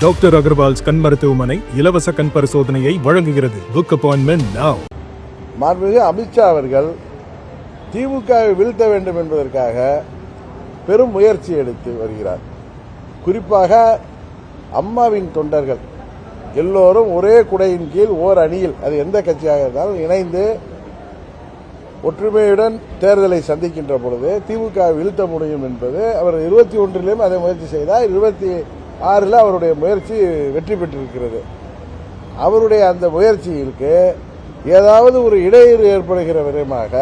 Doctor Agarwal's கண் மருத்துவமனை இலவச கண் பரிசோதனையை வழங்குகிறது. Book appointment now. மாண்புமிகு அமித்ஷா அவர்கள் திமுகவை வீழ்த்த வேண்டும் என்பதற்காக பெரும் முயற்சி எடுத்து வருகிறார். குறிப்பாக அம்மாவின் தொண்டர்கள் எல்லோரும் ஒரே குடையின் கீழ் ஓர் அணியில், அது எந்த கட்சியாக இருந்தாலும் இணைந்து ஒற்றுமையுடன் தேர்தலை சந்திக்கின்ற பொழுது திமுக வீழ்த்த முடியும் என்பது அவர் 21 அதை முயற்சி செய்தார். 26 அவருடைய முயற்சி வெற்றி பெற்றிருக்கிறது. அவருடைய அந்த முயற்சிக்கு ஏதாவது ஒரு இடையூறு ஏற்படுகிற விதமாக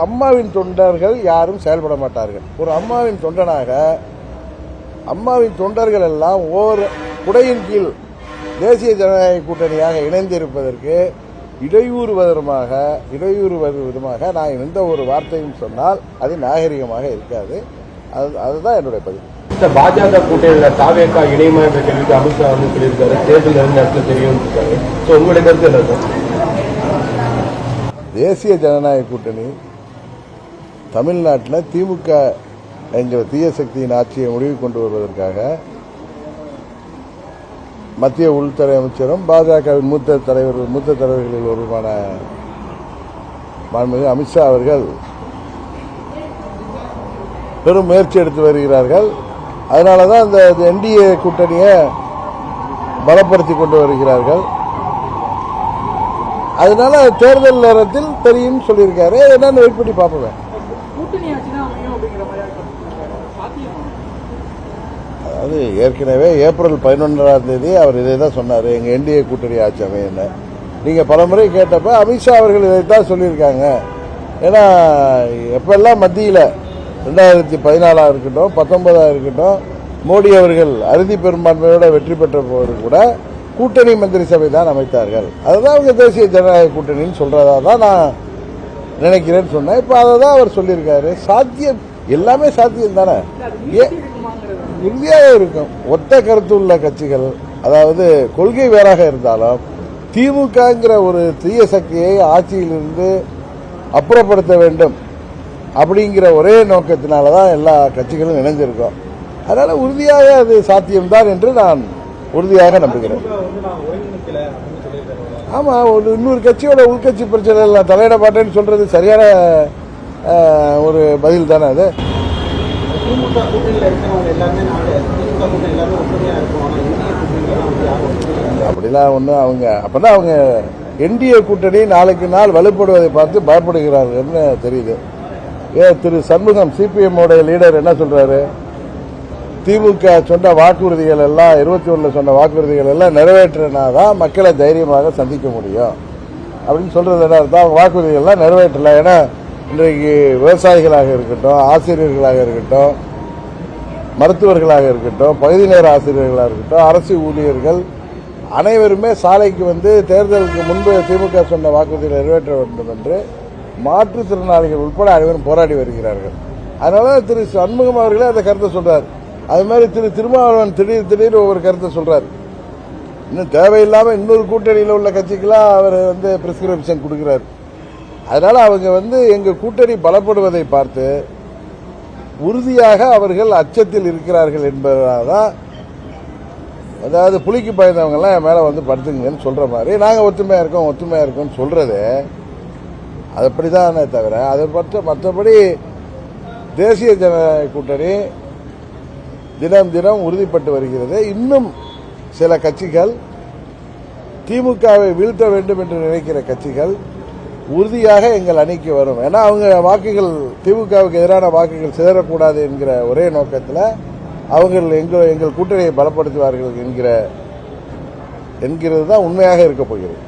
அம்மாவின் தொண்டர்கள் யாரும் செயல்பட மாட்டார்கள். ஒரு அம்மாவின் தொண்டனாக அம்மாவின் தொண்டர்கள் எல்லாம் ஓர் குடையின் கீழ் தேசிய ஜனநாயக கூட்டணியாக இணைந்திருப்பதற்கு இடையூறு விதமாக நான் எந்த ஒரு வார்த்தையும் சொன்னால் அது நாகரிகமாக இருக்காது. அதுதான் என்னுடைய பதில். பாஜக கூட்டணியில் தாவேகா இணையமா என்ற கேள்விக்கு அமித்ஷா வந்து சொல்லியிருக்காரு. தேர்தல் நேரத்தில் தெரியும். உங்களுடைய கருத்து என்ன சார்? தேசிய ஜனநாயக கூட்டணி தமிழ்நாட்டில் திமுக என்கிற தீய சக்தியின் ஆட்சியை முடிவு கொண்டு வருவதற்காக மத்திய உள்துறை அமைச்சரும் பாஜகவின் மூத்த தலைவர்களில் ஒருவருமான மாண்புமிகு அமித்ஷா அவர்கள் பெரும் முயற்சி எடுத்து வருகிறார்கள். அதனாலதான் இந்த என்டிஏ கூட்டணியை பலப்படுத்தி கொண்டு வருகிறார்கள். அதனால தேர்தல் நேரத்தில் தெரியும் சொல்லியிருக்காரு. என்னன்னு வெயிட் பண்ணி பார்ப்போம். அதாவது ஏற்கனவே ஏப்ரல் 11ஆம் தேதி அவர் இதை தான் சொன்னார், எங்க என்டிஏ கூட்டணி ஆட்சி அமையன்னு. நீங்க பலமுறை கேட்டப்ப அமித்ஷா அவர்கள் இதைத்தான் சொல்லியிருக்காங்க. ஏன்னா எப்பெல்லாம் மத்தியில் 2014 இருக்கட்டும் 19 இருக்கட்டும் மோடி அவர்கள் அறுதி பெரும்பான்மையோட வெற்றி பெற்ற போது கூட கூட்டணி மந்திரி சபை தான் அமைத்தார்கள். அதுதான் அவங்க தேசிய ஜனநாயக கூட்டணின்னு சொல்றதா தான் நான் நினைக்கிறேன்னு சொன்னேன். இப்ப அதை தான் அவர் சொல்லியிருக்காரு. சாத்தியம் எல்லாமே சாத்தியம் தானே, உறுதியாக இருக்கும். ஒத்த கருத்து உள்ள கட்சிகள், அதாவது கொள்கை வேறாக இருந்தாலும் திமுகங்கிற ஒரு தீய சக்தியை ஆட்சியிலிருந்து அப்புறப்படுத்த வேண்டும் அப்படிங்கிற ஒரே நோக்கத்தினாலதான் எல்லா கட்சிகளும் இணைஞ்சிருக்கோம். அதனால உறுதியாக அது சாத்தியம்தான் என்று நான் உறுதியாக நம்புகிறேன். ஆமா, இன்னொரு கட்சியோட உள்கட்சி பிரச்சனை நான் தலையிட மாட்டேன்னு சொல்றது சரியான ஒரு பதில் தானே அது. அப்படிலாம் ஒண்ணு அவங்க அப்பதான் அவங்க என்டிஏ கூட்டணி நாளுக்கு நாள் வலுப்படுவதை பார்த்து பயப்படுகிறார்கள் தெரியுது. திரு சண்முகம் சிபிஎம் லீடர் என்ன சொல்றாரு? திமுக சொன்ன வாக்குறுதிகள் எல்லாம் 21 சொன்ன வாக்குறுதிகள் எல்லாம் நிறைவேற்றினாதான் மக்களை தைரியமாக சந்திக்க முடியும் அப்படின்னு சொல்றது என்ன அர்த்தம்? அவங்க வாக்குறுதிகள் எல்லாம் நிறைவேற்றல. ஏன்னா இன்றைக்கு விவசாயிகளாக இருக்கட்டும், ஆசிரியர்களாக இருக்கட்டும், மருத்துவர்களாக இருக்கட்டும், பகுதி நேர ஆசிரியர்களாக இருக்கட்டும், அரசு ஊழியர்கள் அனைவருமே சாலைக்கு வந்து தேர்தலுக்கு முன்பு திமுக சொன்ன வாக்குறுதியை நிறைவேற்ற வேண்டும் என்று மாற்றுத்திறனாளிகள் உட்பட அனைவரும் போராடி வருகிறார்கள். அதனால திரு சண்முகம் அவர்களே அந்த கருத்தை சொல்றாரு. அது மாதிரி திரு திருமாவளவன் திடீர் ஒவ்வொரு கருத்தை சொல்றாரு. இன்னும் தேவையில்லாம இன்னொரு கூட்டணியில் உள்ள கட்சிக்கெல்லாம் அவர் வந்து பிரிஸ்கிரிப்ஷன் கொடுக்கிறார். அதனால அவங்க வந்து எங்க கூட்டணி பலப்படுவதை பார்த்து உறுதியாக அவர்கள் அச்சத்தில் இருக்கிறார்கள் என்பதால்தான், அதாவது புலிக்கு பயந்தவங்க எல்லாம் என் மேல வந்து படுத்துங்கன்னு சொல்ற மாதிரி நாங்க ஒத்துமையா இருக்கோம் சொல்றது அது அப்படிதானே தவிர அதை மற்றபடி தேசிய ஜனநாயக கூட்டணி தினம் உறுதிப்பட்டு வருகிறது. இன்னும் சில கட்சிகள் திமுகவை வீழ்த்த வேண்டும் என்று நினைக்கிற கட்சிகள் உறுதியாக எங்கள் அணிக்கு வரும். ஏன்னா அவங்க வாக்குகள் திமுகவுக்கு எதிரான வாக்குகள் சிதறக்கூடாது என்கிற ஒரே நோக்கத்தில் அவங்க எங்கள் கூட்டணியை பலப்படுத்துவார்கள் என்கிறது தான் உண்மையாக இருக்க போகிறது.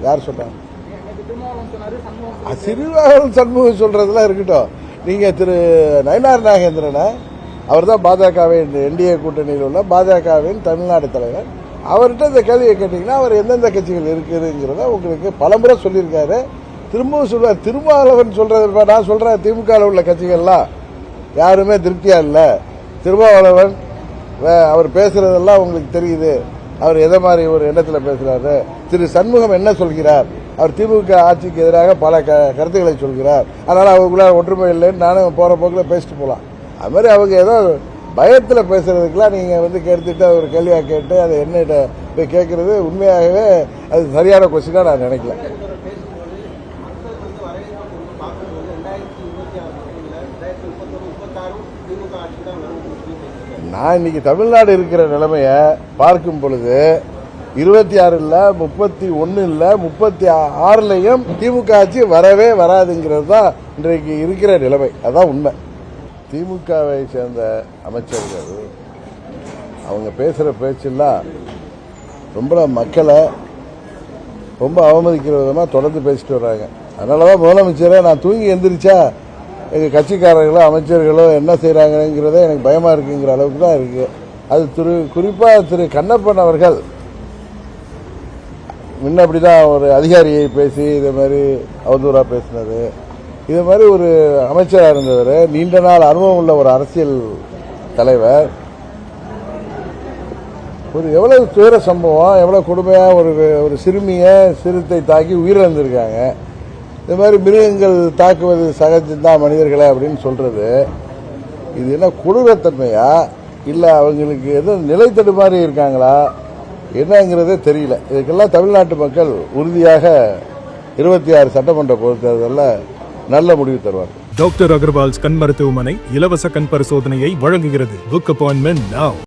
யார் சொன்னாங்க? திருமாவளவன் சண்முகம் சொல்றதெல்லாம் இருக்கட்டும். நீங்க திரு நயினார் நாகேந்திரனை, அவர் தான் பாஜகவின் என்டிஏ கூட்டணியில் உள்ள பாஜகவின் தமிழ்நாடு தலைவர், அவர்கிட்ட இந்த கேள்வியை கேட்டீங்கன்னா அவர் எந்தெந்த கட்சிகள் இருக்குங்கிறத உங்களுக்கு பலமுறை சொல்லியிருக்காரு. திரும்பவும் சொல்வார். திருமாவளவன் சொல்றது நான் சொல்றேன், திமுக உள்ள கட்சிகள்லாம் யாருமே திருப்தியா இல்ல. திருமாவளவன் அவர் பேசுறதெல்லாம் உங்களுக்கு தெரியுது, அவர் எதை மாதிரி ஒரு எண்ணத்துல பேசுறாரு. திரு சண்முகம் என்ன சொல்கிறார் அவர் திமுக ஆட்சிக்கு எதிராக பல கருத்துக்களை சொல்கிறார். அதனால் அவங்களுக்குள்ள ஒற்றுமை இல்லைன்னு நானும் போகிற போக்கில் பேசிட்டு போகலாம். அது மாதிரி அவங்க ஏதோ பயத்தில் பேசுறதுக்கெல்லாம் நீங்கள் கேட்டுட்டு ஒரு கேள்வியாக கேட்டு அதை என்னிட்ட போய் கேட்குறது உண்மையாகவே அது சரியான கொஸ்டினாக நான் நினைக்கல. நான் இன்னைக்கு தமிழ்நாடு இருக்கிற நிலைமையை பார்க்கும் பொழுது 26 இல்ல 31 இல்ல 36 திமுக ஆட்சி வரவே வராதுங்கிறது தான் இன்றைக்கு இருக்கிற நிலைமை. அதான் உண்மை. திமுகவை சேர்ந்த அமைச்சர்கள் அவங்க பேசுகிற பேச்செல்லாம் ரொம்ப மக்களை ரொம்ப அவமதிக்கிற விதமாக தொடர்ந்து பேசிட்டு வர்றாங்க. அதனால தான் முதலமைச்சரை நான் தூங்கி எந்திரிச்சா எங்கள் கட்சிக்காரர்களோ அமைச்சர்களோ என்ன செய்கிறாங்கிறதே எனக்கு பயமாக இருக்குங்கிற அளவுக்கு தான் இருக்குது. அது குறிப்பாக திரு கண்ணப்பன் அவர்கள் முன்ன அப்படி தான் ஒரு அதிகாரியை பேசி இதே மாதிரி அவதூறாக பேசினது, இது மாதிரி ஒரு அமைச்சராக இருந்தவர், நீண்ட நாள் அனுபவம் உள்ள ஒரு அரசியல் தலைவர், ஒரு எவ்வளவு துயர சம்பவம், எவ்வளவு கொடுமையாக ஒரு சிறுத்தை தாக்கி உயிரிழந்திருக்காங்க. இந்த மாதிரி மிருகங்கள் தாக்குவது சகஜம்தான் மனிதர்களை அப்படின்னு சொல்றது, இது என்ன கொடூரத்தன்மையா இல்லை அவங்களுக்கு எதுவும் நிலை தடுமாறி இருக்காங்களா என்னங்கிறதே தெரியல. இதுக்கெல்லாம் தமிழ்நாட்டு மக்கள் உறுதியாக 26 சட்டமன்ற பொதுத் தேர்தலில் நல்ல முடிவு தருவார். டாக்டர் அகர்வால்ஸ் கண் மருத்துவமனை இலவச கண் பரிசோதனையை வழங்குகிறது. Book appointment now.